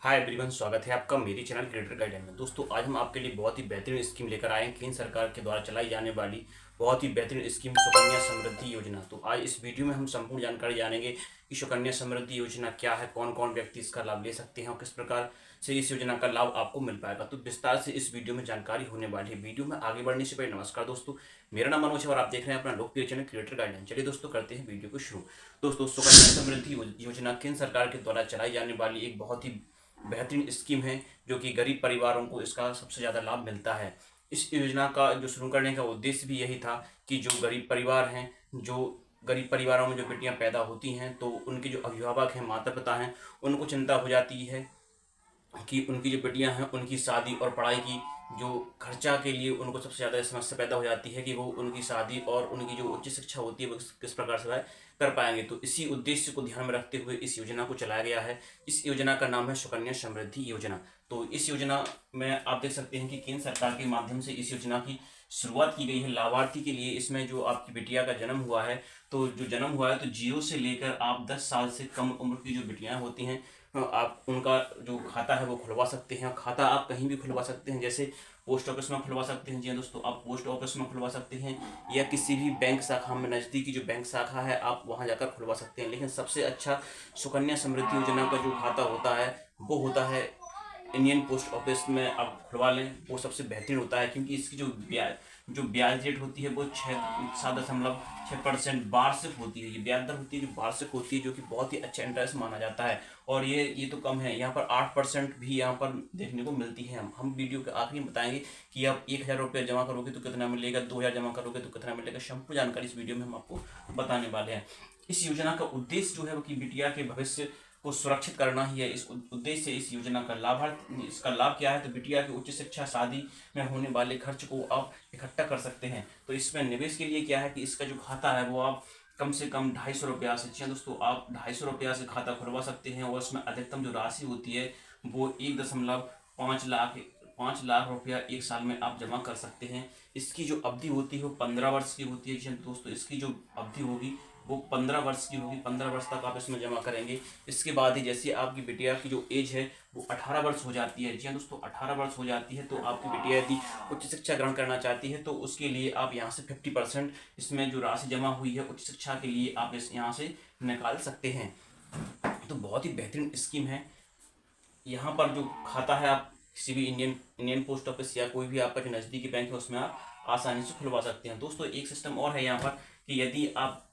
Hi everyone, स्वागत है आपका मेरी चैनल क्रिएटर गाइडेंस में। दोस्तों, आज हम आपके लिए बहुत ही बेहतरीन स्कीम लेकर आए हैं। केंद्र सरकार के द्वारा चलाई जाने वाली बहुत ही बेहतरीन स्कीम सुकन्या समृद्धि योजना। तो आज इस वीडियो में हम संपूर्ण जानकारी जानेंगे कि सुकन्या समृद्धि योजना क्या है, कौन कौन व्यक्ति इसका लाभ ले सकते हैं और किस प्रकार से इस योजना का लाभ आपको मिल पाएगा। तो विस्तार से इस वीडियो में जानकारी होने वाली है। वीडियो में आगे बढ़ने से पहले नमस्कार दोस्तों, मेरा नाम मनोज है और आप देख रहे हैं अपना लोकप्रिय चैनल क्रिएटर गाइडेंस। चलिए दोस्तों, करते हैं वीडियो को शुरू। दोस्तों, सुकन्या समृद्धि योजना केंद्र सरकार के द्वारा चलाई जाने वाली एक बहुत ही बेहतरीन स्कीम है, जो कि गरीब परिवारों को इसका सबसे ज़्यादा लाभ मिलता है। इस योजना का जो शुरू करने का उद्देश्य भी यही था कि जो गरीब परिवार हैं, जो गरीब परिवारों में जो बेटियां पैदा होती हैं, तो उनके जो अभिभावक हैं, माता पिता हैं, उनको चिंता हो जाती है कि उनकी जो बेटियां हैं उनकी शादी और पढ़ाई की जो खर्चा के लिए उनको सबसे ज़्यादा समस्या पैदा हो जाती है कि वो उनकी शादी और उनकी जो उच्च शिक्षा होती है वो किस प्रकार से वह कर पाएंगे। तो इसी उद्देश्य को ध्यान में रखते हुए इस योजना को चलाया गया है। इस योजना का नाम है सुकन्या समृद्धि योजना। तो इस योजना में आप देख सकते हैं कि केंद्र सरकार के माध्यम से इस योजना की शुरुआत की गई है लाभार्थी के लिए। इसमें जो आपकी बिटिया का जन्म हुआ है, तो जो जन्म हुआ है तो 0 से लेकर आप 10 साल से कम उम्र की जो बिटियां होती हैं, आप उनका जो खाता है वो खुलवा सकते हैं। खाता आप कहीं भी खुलवा सकते हैं, जैसे पोस्ट ऑफिस में खुलवा सकते हैं। जी हाँ दोस्तों, आप पोस्ट ऑफिस में खुलवा सकते हैं या किसी भी बैंक शाखा में, नज़दीकी जो बैंक शाखा है आप वहाँ जाकर खुलवा सकते हैं। लेकिन सबसे अच्छा सुकन्या समृद्धि योजना का जो खाता होता है वो होता है इंडियन पोस्ट ऑफिस में आप खुलवा लें। वो सबसे बेहतरीन होता है, क्योंकि इसकी जो ब्याज रेट होती है वो 7.6% वार्षिक होती है। ये ब्याज दर होती है जो वार्षिक होती है, जो कि बहुत ही अच्छा इंटरेस्ट माना जाता है। और ये तो कम है, यहाँ पर 8% भी यहाँ पर देखने को मिलती है। हम वीडियो के आखिरी में बताएंगे कि आप 1,000 रुपये जमा करोगे तो कितना मिलेगा, 2,000 जमा करोगे तो कितना मिलेगा। संपूर्ण जानकारी इस वीडियो में हम आपको बताने वाले हैं। इस योजना का उद्देश्य जो है वो कि बिटिया के भविष्य को सुरक्षित करना ही है। इस उद्देश्य से इस योजना का इसका लाभ क्या है, तो बिटिया की उच्च शिक्षा, शादी में होने वाले खर्च को आप इकट्ठा कर सकते हैं। तो इसमें निवेश के लिए क्या है कि इसका जो खाता है वो आप कम से कम 250 रुपया से, जी दोस्तों, आप 250 रुपया से खाता खुलवा सकते हैं। और उसमें अधिकतम जो राशि होती है वो 1.5 लाख रुपया एक साल में आप जमा कर सकते हैं। इसकी जो अवधि होती है वो 15 वर्ष की होती है। जी दोस्तों, इसकी जो अवधि होगी वो 15 वर्ष की होगी। 15 वर्ष तक आप इसमें जमा करेंगे। इसके बाद ही जैसे आपकी बिटिया की जो एज है वो 18 वर्ष हो जाती है। जी हाँ दोस्तों, 18 वर्ष हो जाती है तो आपकी बिटिया यदि उच्च शिक्षा ग्रहण करना चाहती है तो उसके लिए आप यहाँ से 50% इसमें जो राशि जमा हुई है उच्च शिक्षा के लिए आप इस यहाँ से निकाल सकते हैं। तो बहुत ही बेहतरीन स्कीम है। यहाँ पर जो खाता है आप किसी भी इंडियन पोस्ट ऑफिस या कोई भी आपका जो नज़दीकी बैंक है उसमें आप आसानी से खुलवा सकते हैं। दोस्तों, एक सिस्टम और है यहाँ पर कि यदि आप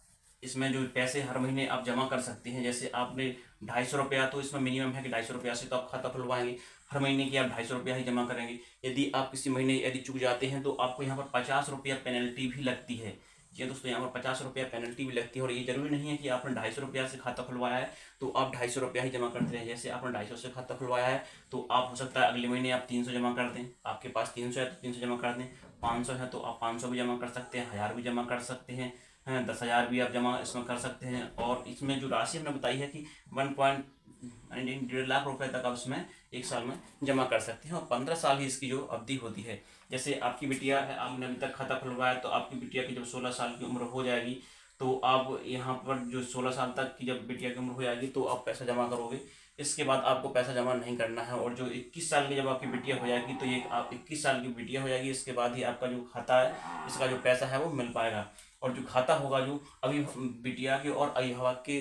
इसमें जो पैसे हर महीने आप जमा कर सकते हैं, जैसे आपने 250 रुपया, तो इसमें मिनिमम है कि 250 रुपया से तो आप खाता खुलवाएंगे। हर महीने की आप 250 रुपया ही जमा करेंगे। यदि आप किसी महीने यदि चूक जाते हैं तो आपको यहाँ पर 50 रुपया पेनल्टी भी लगती है। जी दोस्तों, यहाँ पर 50 रुपया पेनल्टी भी लगती है। और ये जरूरी नहीं है कि आपने 250 रुपया से खाता खुलवाया है तो आप 250 रुपया ही जमा करते रहें। जैसे आपने 250 से खाता खुलवाया है तो आप हो सकता है अगले महीने आप 300 जमा कर दें। आपके पास 300 है तो 300 जमा कर दें, 500 है तो आप 500 भी जमा कर सकते हैं, 1000 भी जमा कर सकते हैं, 10,000 भी आप जमा इसमें कर सकते हैं। और इसमें जो राशि हमने बताई है कि 1.1.5 लाख रुपए तक आप इसमें एक साल में जमा कर सकते हैं। और 15 साल ही इसकी जो अवधि होती है। जैसे आपकी बिटिया है, आपने अभी तक खाता खुलवाया, तो आपकी बिटिया की जब 16 साल की उम्र हो जाएगी तो आप यहाँ पर जो 16 साल तक की जब बिटिया की उम्र हो जाएगी तो आप पैसा जमा करोगे। इसके बाद आपको पैसा जमा नहीं करना है। और जो 21 साल की जब आपकी बिटिया हो जाएगी तो ये आप 21 साल की बिटिया हो जाएगी, इसके बाद ही आपका जो खाता है इसका जो पैसा है वो मिल पाएगा। और जो खाता होगा जो अभी बिटिया के और अभिभावक के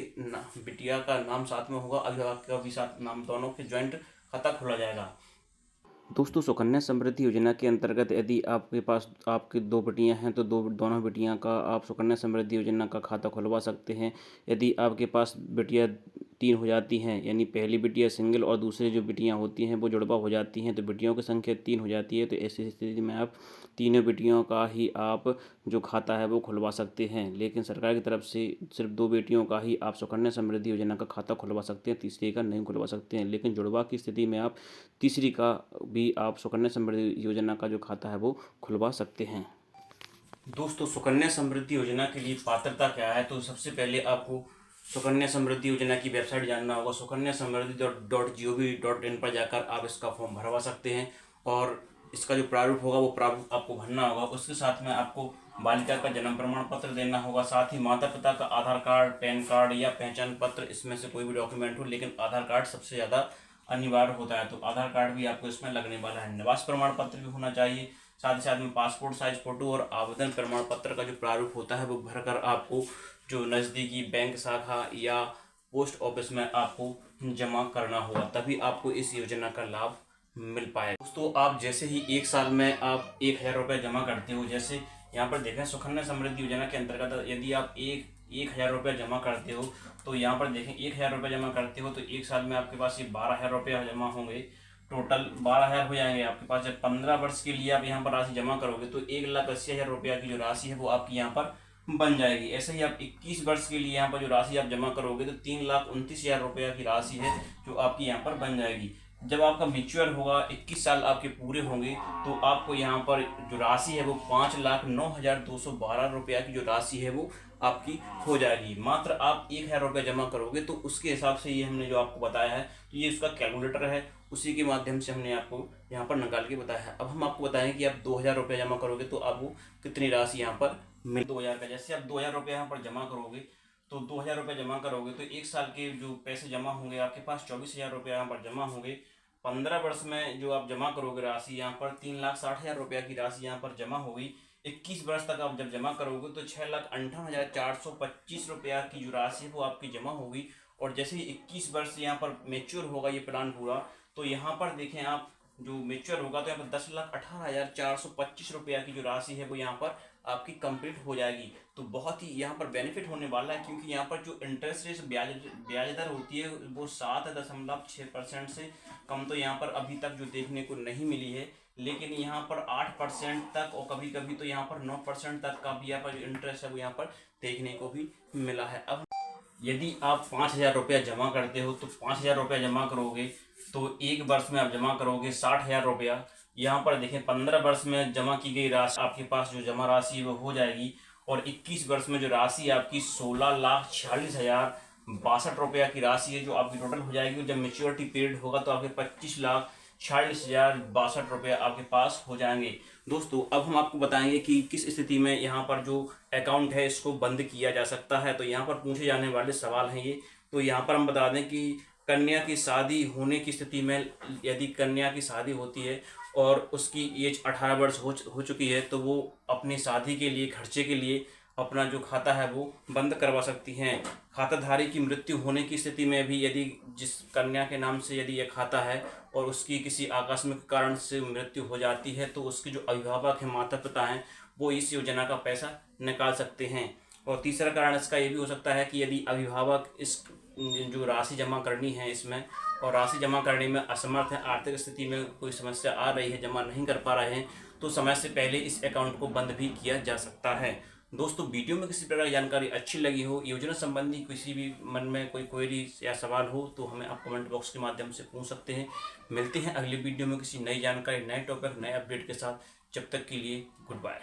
बिटिया का नाम साथ में होगा, अभिभावक का भी साथ नाम, दोनों के ज्वाइंट खाता खोला जाएगा। दोस्तों, सुकन्या समृद्धि योजना के अंतर्गत यदि आपके पास आपकी 2 बेटियां हैं तो दोनों बेटियां का आप सुकन्या समृद्धि योजना का खाता खुलवा सकते हैं। यदि आपके पास बेटियां 3 हो जाती हैं, यानी पहली बिटिया सिंगल और दूसरी जो बिटियां होती हैं वो जुड़वा हो जाती हैं, तो बेटियों की संख्या 3 हो जाती है। तो ऐसी स्थिति में आप तीनों बेटियों का ही आप जो खाता है वो खुलवा सकते हैं। लेकिन सरकार की तरफ से सिर्फ 2 बेटियों का ही आप सुकन्या समृद्धि योजना का खाता खुलवा सकते हैं, तीसरी का नहीं खुलवा सकते हैं। लेकिन जुड़वा की स्थिति में आप तीसरी का भी आप सुकन्या समृद्धि योजना का जो खाता है वो खुलवा सकते हैं। दोस्तों, सुकन्या समृद्धि योजना के लिए पात्रता क्या है, तो सबसे पहले आपको सुकन्या समृद्धि योजना की वेबसाइट जानना होगा। सुकन्या समृद्धि .gov.in पर जाकर आप इसका फॉर्म भरवा सकते हैं। और इसका जो प्रारूप होगा वो प्रारूप आपको भरना होगा। उसके साथ में आपको बालिका का जन्म प्रमाण पत्र देना होगा। साथ ही माता पिता का आधार कार्ड, पैन कार्ड या पहचान पत्र, इसमें से कोई भी डॉक्यूमेंट हो, लेकिन आधार कार्ड सबसे ज़्यादा अनिवार्य होता है। तो आधार कार्ड भी आपको इसमें लगने वाला है। निवास प्रमाण पत्र भी होना चाहिए, साथ ही साथ में पासपोर्ट साइज फोटो और आवेदन प्रमाण पत्र का जो प्रारूप होता है वो भरकर आपको जो नज़दीकी बैंक शाखा या पोस्ट ऑफिस में आपको जमा करना होगा, तभी आपको इस योजना का लाभ मिल पाए। दोस्तों, आप जैसे ही 1 साल में आप 1,000 रुपये जमा करते हो, जैसे यहाँ पर देखें सुकन्या समृद्धि योजना के अंतर्गत यदि आप 1,000 रुपये जमा करते हो तो यहाँ पर देखें 1,000 रुपये जमा करते हो तो 1 साल में आपके पास ये 12,000 रुपये जमा होंगे। टोटल 12,000 हो जाएंगे आपके पास। जब 15 वर्ष के लिए आप यहाँ पर राशि जमा करोगे तो 1,80,000 रुपये की जो राशि है वो आपकी यहाँ पर बन जाएगी। ऐसे ही आप 21 वर्ष के लिए यहाँ पर जो राशि आप जमा करोगे तो 3,29,000 रुपये की राशि है जो आपकी यहाँ पर बन जाएगी। जब आपका मैच्योर होगा, 21 साल आपके पूरे होंगे, तो आपको यहाँ पर जो राशि है वो 5,09,212 रुपया की जो राशि है वो आपकी हो जाएगी। मात्र आप 1,000 रुपये जमा करोगे तो उसके हिसाब से ये हमने जो आपको बताया है, तो ये उसका कैलकुलेटर है, उसी के माध्यम से हमने आपको यहाँ पर निकाल के बताया है। अब हम आपको बताएंगे कि आप 2,000 रुपये जमा करोगे तो आपको कितनी राशि यहाँ पर मिल 2,000 का। जैसे आप 2,000 रुपये यहाँ पर जमा करोगे तो 2,000 रुपये जमा करोगे तो 1 साल के जो पैसे जमा होंगे आपके पास 24,000 रुपये यहाँ पर जमा होंगे। 15 वर्ष में जो आप जमा करोगे राशि यहाँ पर 3,60,000 रुपया की राशि यहाँ पर जमा होगी। 21 वर्ष तक आप जब जमा करोगे तो 6,58,425 रुपया की जो राशि है वो आपकी जमा होगी। और जैसे ही 21 वर्ष यहाँ पर मेच्योर होगा ये प्लान पूरा, तो यहाँ पर देखें आप जो मेच्योर होगा तो यहाँ पर 10,18,425 रुपया की जो राशि है वो यहाँ पर आपकी कंप्लीट हो जाएगी। तो बहुत ही यहाँ पर बेनिफिट होने वाला है, क्योंकि यहाँ पर जो इंटरेस्ट रेट ब्याज दर होती है वो 7.6% से कम तो यहाँ पर अभी तक जो देखने को नहीं मिली है, लेकिन यहाँ पर 8% तक और कभी कभी तो यहाँ पर 9% तक का भी यहाँ पर जो इंटरेस्ट है वो यहाँ पर देखने को भी मिला है। अब यदि आप 5,000 रुपया जमा करते हो तो 5,000 रुपया जमा करोगे तो 1 वर्ष में आप जमा करोगे 60,000 रुपया। यहाँ पर देखें 15 वर्ष में जमा की गई राशि आपके पास जो जमा राशि वो हो जाएगी। और 21 वर्ष में जो राशि आपकी 16,46,062 रुपया की राशि है जो आपकी टोटल हो जाएगी। जब मेच्योरिटी पीरियड होगा तो आपके 25,46,062 रुपया आपके पास हो जाएंगे। दोस्तों, अब हम आपको बताएंगे कि किस स्थिति में यहाँ पर जो अकाउंट है इसको बंद किया जा सकता है। तो यहाँ पर पूछे जाने वाले सवाल हैं ये। तो यहाँ पर हम बता दें कि कन्या की शादी होने की स्थिति में, यदि कन्या की शादी होती है और उसकी एज 18 वर्ष हो चुकी है तो वो अपनी शादी के लिए खर्चे के लिए अपना जो खाता है वो बंद करवा सकती हैं। खाताधारी की मृत्यु होने की स्थिति में भी यदि जिस कन्या के नाम से यदि यह खाता है और उसकी किसी आकस्मिक कारण से मृत्यु हो जाती है तो उसके जो अभिभावक हैं, माता पिता हैं, वो इस योजना का पैसा निकाल सकते हैं। और तीसरा कारण इसका ये भी हो सकता है कि यदि अभिभावक इस जो राशि जमा करनी है इसमें और राशि जमा करने में असमर्थ है, आर्थिक स्थिति में कोई समस्या आ रही है, जमा नहीं कर पा रहे हैं, तो समय से पहले इस अकाउंट को बंद भी किया जा सकता है। दोस्तों, वीडियो में किसी प्रकार की जानकारी अच्छी लगी हो, योजना संबंधी किसी भी मन में कोई क्वेरी या सवाल हो तो हमें आप कमेंट बॉक्स के माध्यम से पूछ सकते हैं। मिलते हैं अगली वीडियो में किसी नई जानकारी, नए टॉपिक, नए अपडेट के साथ। जब तक के लिए गुड बाय।